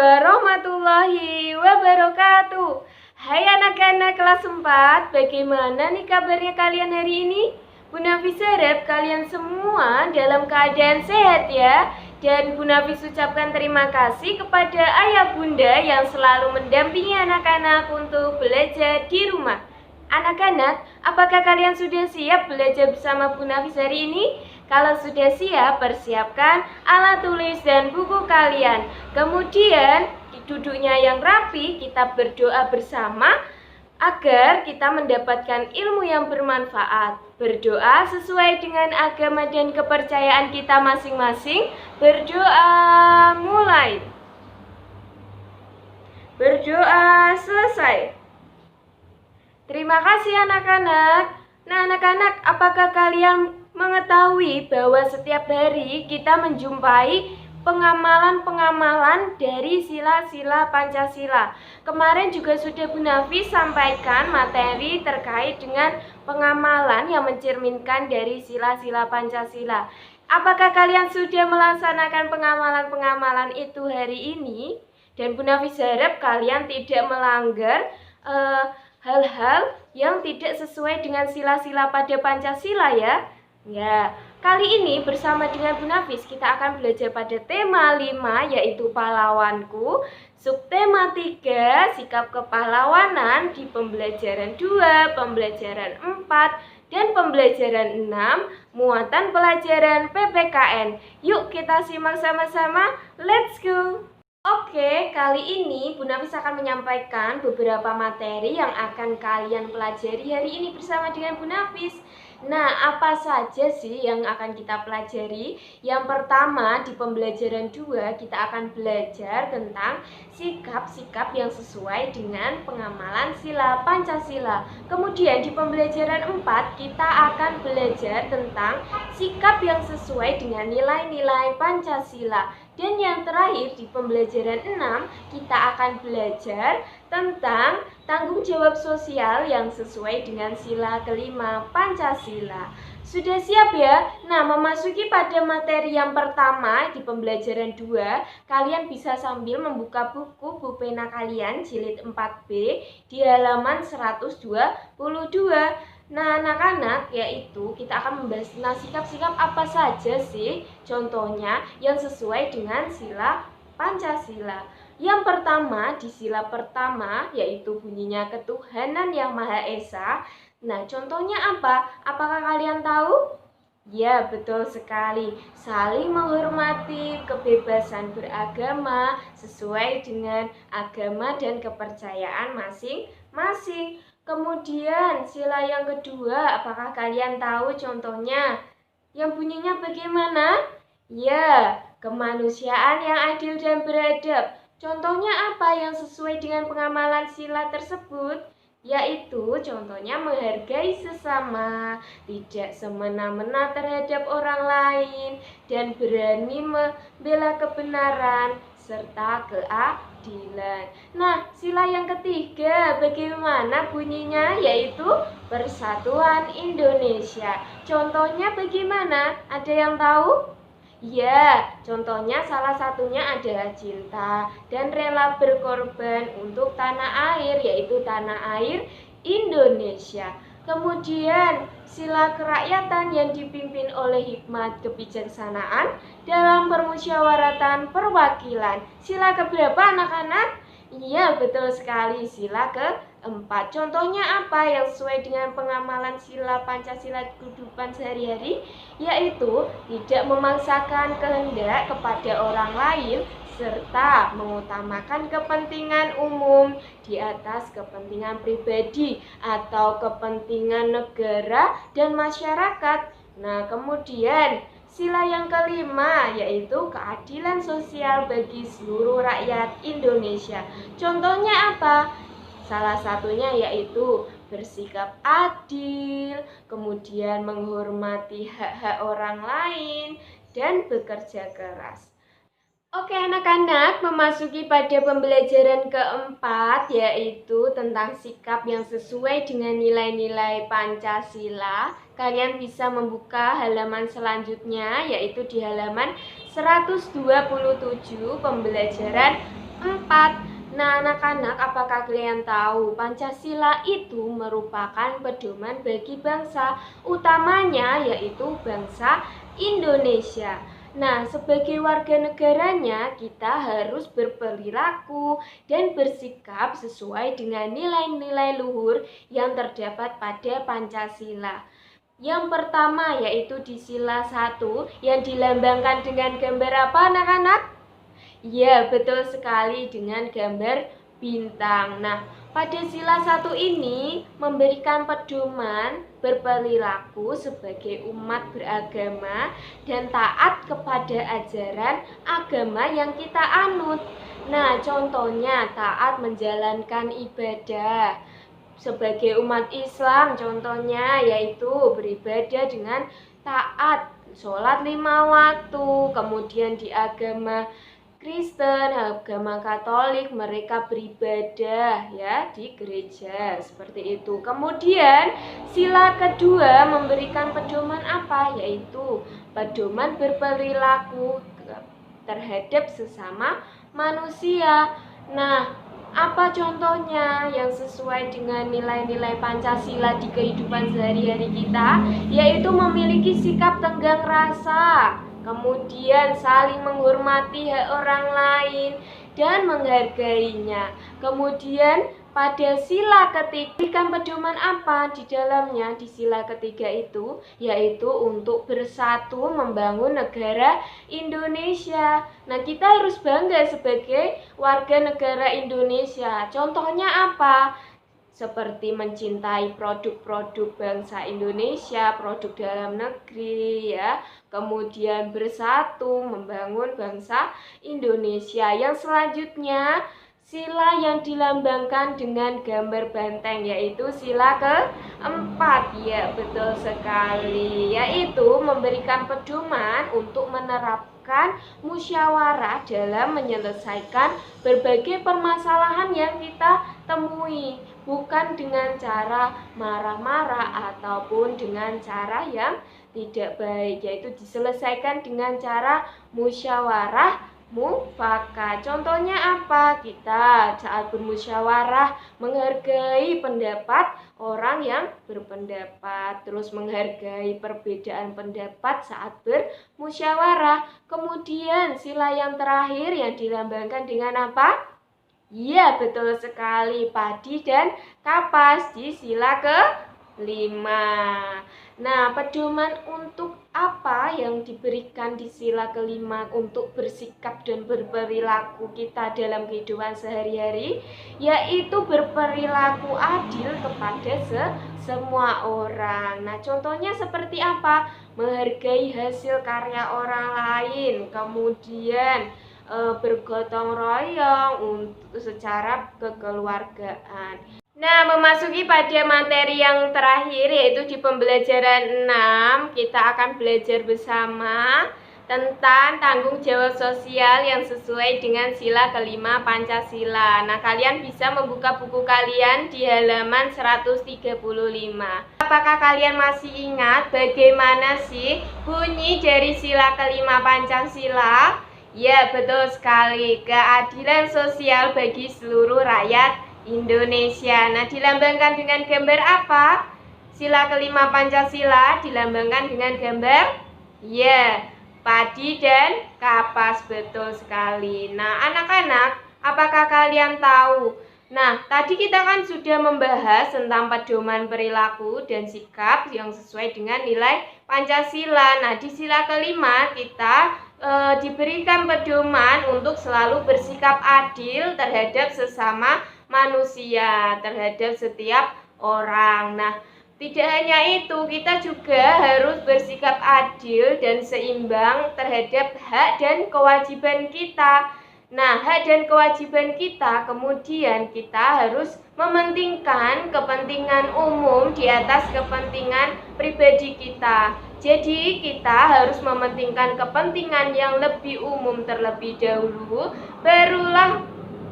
warahmatullahi wabarakatuh. Hai anak-anak kelas 4, bagaimana nih kabarnya kalian hari ini? Bu Nafis harap kalian semua dalam keadaan sehat ya. Dan Bu Nafis ucapkan terima kasih kepada ayah bunda yang selalu mendampingi anak-anak untuk belajar di rumah. Anak-anak, apakah kalian sudah siap belajar bersama Bu Nafis hari ini? Kalau sudah siap, persiapkan alat tulis dan buku kalian. Kemudian, duduknya yang rapi, kita berdoa bersama agar kita mendapatkan ilmu yang bermanfaat. Berdoa sesuai dengan agama dan kepercayaan kita masing-masing. Berdoa mulai. Berdoa selesai. Terima kasih anak-anak. Nah anak-anak, apakah kalian mengetahui bahwa setiap hari kita menjumpai pengamalan-pengamalan dari sila-sila Pancasila? Kemarin juga sudah Bu Nafis sampaikan materi terkait dengan pengamalan yang mencerminkan dari sila-sila Pancasila. Apakah kalian sudah melaksanakan pengamalan-pengamalan itu hari ini? Dan Bu Nafis harap kalian tidak melanggar hal-hal yang tidak sesuai dengan sila-sila pada Pancasila ya. Ya, kali ini bersama dengan Bu Nafis kita akan belajar pada tema 5 yaitu pahlawanku, subtema 3 sikap kepahlawanan di pembelajaran 2, pembelajaran 4 dan pembelajaran 6 muatan pelajaran PPKN. Yuk kita simak sama-sama, let's go! Oke, kali ini Bu Nafis akan menyampaikan beberapa materi yang akan kalian pelajari hari ini bersama dengan Bu Nafis. Nah, apa saja sih yang akan kita pelajari? Yang pertama, di pembelajaran 2 kita akan belajar tentang sikap-sikap yang sesuai dengan pengamalan sila Pancasila. Kemudian di pembelajaran 4 kita akan belajar tentang sikap yang sesuai dengan nilai-nilai Pancasila. Dan yang terakhir di pembelajaran 6 kita akan belajar tentang tanggung jawab sosial yang sesuai dengan sila kelima Pancasila. Sudah siap ya? Nah, memasuki pada materi yang pertama di pembelajaran 2, kalian bisa sambil membuka buku pulpena kalian jilid 4B di halaman 122. Nah, anak-anak, yaitu kita akan membahas tentang sikap-sikap apa saja sih contohnya yang sesuai dengan sila Pancasila. Yang pertama, di sila pertama, yaitu bunyinya ketuhanan yang Maha Esa. Nah, contohnya apa? Apakah kalian tahu? Ya, betul sekali. Saling menghormati kebebasan beragama sesuai dengan agama dan kepercayaan masing-masing. Kemudian sila yang kedua, apakah kalian tahu contohnya? Yang bunyinya bagaimana? Ya, kemanusiaan yang adil dan beradab. Contohnya apa yang sesuai dengan pengamalan sila tersebut? Yaitu contohnya menghargai sesama, tidak semena-mena terhadap orang lain, dan berani membela kebenaran serta keadilan. Nah, sila yang ketiga bagaimana bunyinya? Yaitu Persatuan Indonesia. Contohnya bagaimana? Ada yang tahu? Ya, contohnya salah satunya adalah cinta dan rela berkorban untuk tanah air, yaitu tanah air Indonesia. Kemudian sila kerakyatan yang dipimpin oleh hikmat kebijaksanaan dalam permusyawaratan perwakilan. Sila keberapa anak-anak? Iya, betul sekali, sila keempat. Contohnya apa yang sesuai dengan pengamalan sila Pancasila kehidupan sehari-hari? Yaitu tidak memaksakan kehendak kepada orang lain serta mengutamakan kepentingan umum di atas kepentingan pribadi atau kepentingan negara dan masyarakat. Nah, kemudian sila yang kelima yaitu keadilan sosial bagi seluruh rakyat Indonesia. Contohnya apa? Salah satunya yaitu bersikap adil, kemudian menghormati hak-hak orang lain, dan bekerja keras. Oke anak-anak, memasuki pada pembelajaran keempat yaitu tentang sikap yang sesuai dengan nilai-nilai Pancasila. Kalian bisa membuka halaman selanjutnya yaitu di halaman 127 pembelajaran 4. Nah, anak-anak, apakah kalian tahu Pancasila itu merupakan pedoman bagi bangsa, utamanya yaitu bangsa Indonesia. Nah, sebagai warga negaranya, kita harus berperilaku dan bersikap sesuai dengan nilai-nilai luhur yang terdapat pada Pancasila. Yang pertama yaitu di sila 1 yang dilambangkan dengan gambar apa, anak-anak? Ya, betul sekali, dengan gambar bintang. Nah, pada sila 1 ini memberikan pedoman berperilaku sebagai umat beragama dan taat kepada ajaran agama yang kita anut. Nah, contohnya taat menjalankan ibadah. Sebagai umat Islam, contohnya yaitu beribadah dengan taat, sholat 5 waktu, kemudian di agama Kristen, agama Katolik, mereka beribadah ya di gereja seperti itu. Kemudian sila kedua memberikan pedoman apa? Yaitu pedoman berperilaku terhadap sesama manusia. Nah, apa contohnya yang sesuai dengan nilai-nilai Pancasila di kehidupan sehari-hari kita? Yaitu memiliki sikap tenggang rasa, kemudian saling menghormati hak orang lain dan menghargainya. Kemudian pada sila ketiga berikan pedoman apa di dalamnya? Di sila ketiga itu yaitu untuk bersatu membangun negara Indonesia. Nah, kita harus bangga sebagai warga negara Indonesia. Contohnya apa? Seperti mencintai produk-produk bangsa Indonesia, produk dalam negeri ya. Kemudian bersatu membangun bangsa Indonesia. Yang selanjutnya sila yang dilambangkan dengan gambar banteng yaitu sila keempat. Ya, betul sekali. Yaitu memberikan pedoman untuk menerapkan musyawarah dalam menyelesaikan berbagai permasalahan yang kita temui, bukan dengan cara marah-marah ataupun dengan cara yang tidak baik, yaitu diselesaikan dengan cara musyawarah mufakat. Contohnya apa? Kita saat bermusyawarah menghargai pendapat orang yang berpendapat, terus menghargai perbedaan pendapat saat bermusyawarah. Kemudian sila yang terakhir yang dilambangkan dengan apa? Iya, betul sekali, padi dan kapas di sila ke-5. Nah, pedoman untuk apa yang diberikan di sila ke-5 untuk bersikap dan berperilaku kita dalam kehidupan sehari-hari, yaitu berperilaku adil kepada semua orang. Nah, contohnya seperti apa? Menghargai hasil karya orang lain, kemudian bergotong royong untuk secara kekeluargaan. Nah, memasuki pada materi yang terakhir yaitu di pembelajaran 6, kita akan belajar bersama tentang tanggung jawab sosial yang sesuai dengan sila ke-5 Pancasila. Nah, kalian bisa membuka buku kalian di halaman 135. Apakah kalian masih ingat bagaimana sih bunyi dari sila ke-5 Pancasila? Ya, betul sekali. Keadilan sosial bagi seluruh rakyat Indonesia. Nah, dilambangkan dengan gambar apa? Sila ke-5 Pancasila dilambangkan dengan gambar padi dan kapas. Betul sekali. Nah, anak-anak, apakah kalian tahu? Nah, tadi kita kan sudah membahas tentang pedoman perilaku dan sikap yang sesuai dengan nilai Pancasila. Nah, di sila ke-5 kita diberikan pedoman untuk selalu bersikap adil terhadap sesama manusia, terhadap setiap orang. Nah, tidak hanya itu, kita juga harus bersikap adil dan seimbang terhadap hak dan kewajiban kita. Nah, hak dan kewajiban kita, kemudian kita harus mementingkan kepentingan umum di atas kepentingan pribadi kita. Jadi, kita harus mementingkan kepentingan yang lebih umum terlebih dahulu, barulah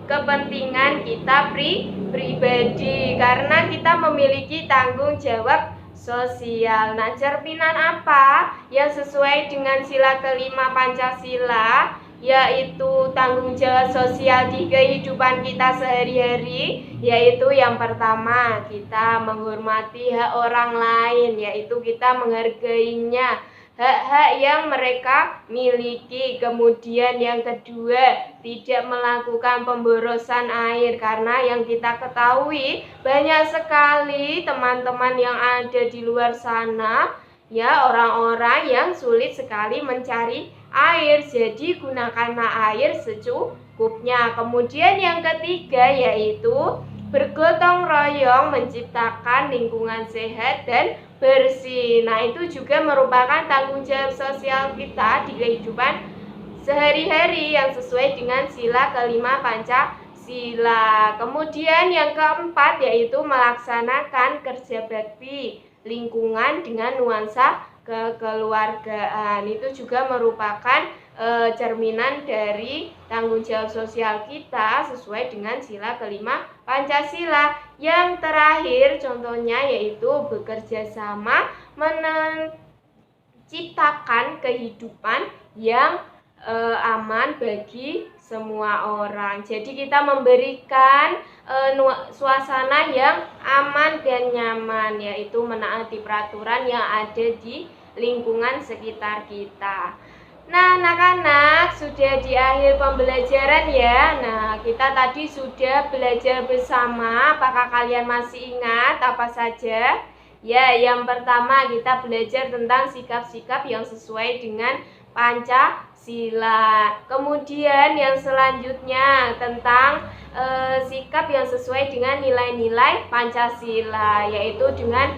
kepentingan kita pribadi, karena kita memiliki tanggung jawab sosial. Nah, cerminan apa yang sesuai dengan sila ke-5 Pancasila? yaitu tanggung jawab sosial di kehidupan kita sehari-hari, yaitu yang pertama kita menghormati hak orang lain, yaitu kita menghargainya, hak-hak yang mereka miliki. Kemudian yang kedua, tidak melakukan pemborosan air, karena yang kita ketahui banyak sekali teman-teman yang ada di luar sana, ya, orang-orang yang sulit sekali mencari air, jadi gunakanlah air secukupnya. Kemudian yang ketiga yaitu bergotong royong menciptakan lingkungan sehat dan bersih. Nah, itu juga merupakan tanggung jawab sosial kita di kehidupan sehari-hari yang sesuai dengan sila kelima Pancasila. Kemudian yang keempat yaitu melaksanakan kerja bakti lingkungan dengan nuansa kekeluargaan. Itu juga merupakan cerminan dari tanggung jawab sosial kita sesuai dengan sila kelima Pancasila. Yang terakhir contohnya yaitu bekerja sama menciptakan kehidupan yang aman bagi semua orang. Jadi kita memberikan suasana yang aman dan nyaman, yaitu menaati peraturan yang ada di lingkungan sekitar kita. Nah, anak-anak, sudah di akhir pembelajaran ya. Nah, kita tadi sudah belajar bersama. Apakah kalian masih ingat apa saja? Ya, yang pertama kita belajar tentang sikap-sikap yang sesuai dengan Pancasila. Kemudian yang selanjutnya tentang sikap yang sesuai dengan nilai-nilai Pancasila, yaitu dengan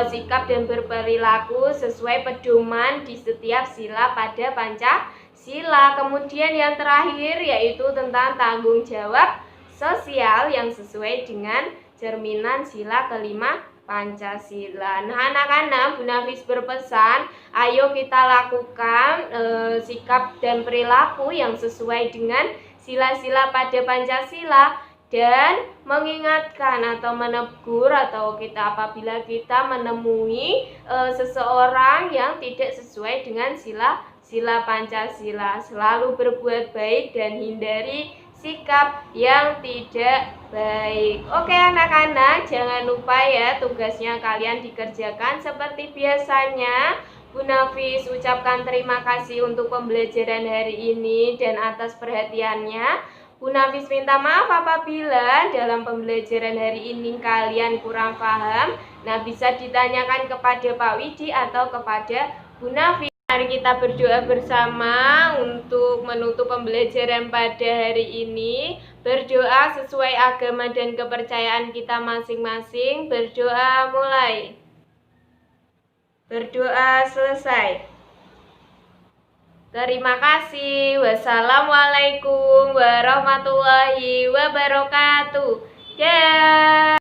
sikap dan berperilaku sesuai pedoman di setiap sila pada Pancasila. Kemudian yang terakhir yaitu tentang tanggung jawab sosial yang sesuai dengan cerminan sila kelima Pancasila. Nah, anak-anak, Bu Nafis berpesan, ayo kita lakukan sikap dan perilaku yang sesuai dengan sila-sila pada Pancasila, dan mengingatkan atau menegur atau kita apabila kita menemui seseorang yang tidak sesuai dengan sila Pancasila, selalu berbuat baik dan hindari sikap yang tidak baik. Oke anak-anak, jangan lupa ya tugasnya kalian dikerjakan seperti biasanya. Bu Nafis ucapkan terima kasih untuk pembelajaran hari ini dan atas perhatiannya. Bu Nafis minta maaf apabila dalam pembelajaran hari ini kalian kurang paham. Nah, bisa ditanyakan kepada Pak Widi atau kepada Bu Nafis. Mari kita berdoa bersama untuk menutup pembelajaran pada hari ini. Berdoa sesuai agama dan kepercayaan kita masing-masing. Berdoa mulai. Berdoa selesai. Terima kasih. Wassalamualaikum warahmatullahi wabarakatuh. Dah.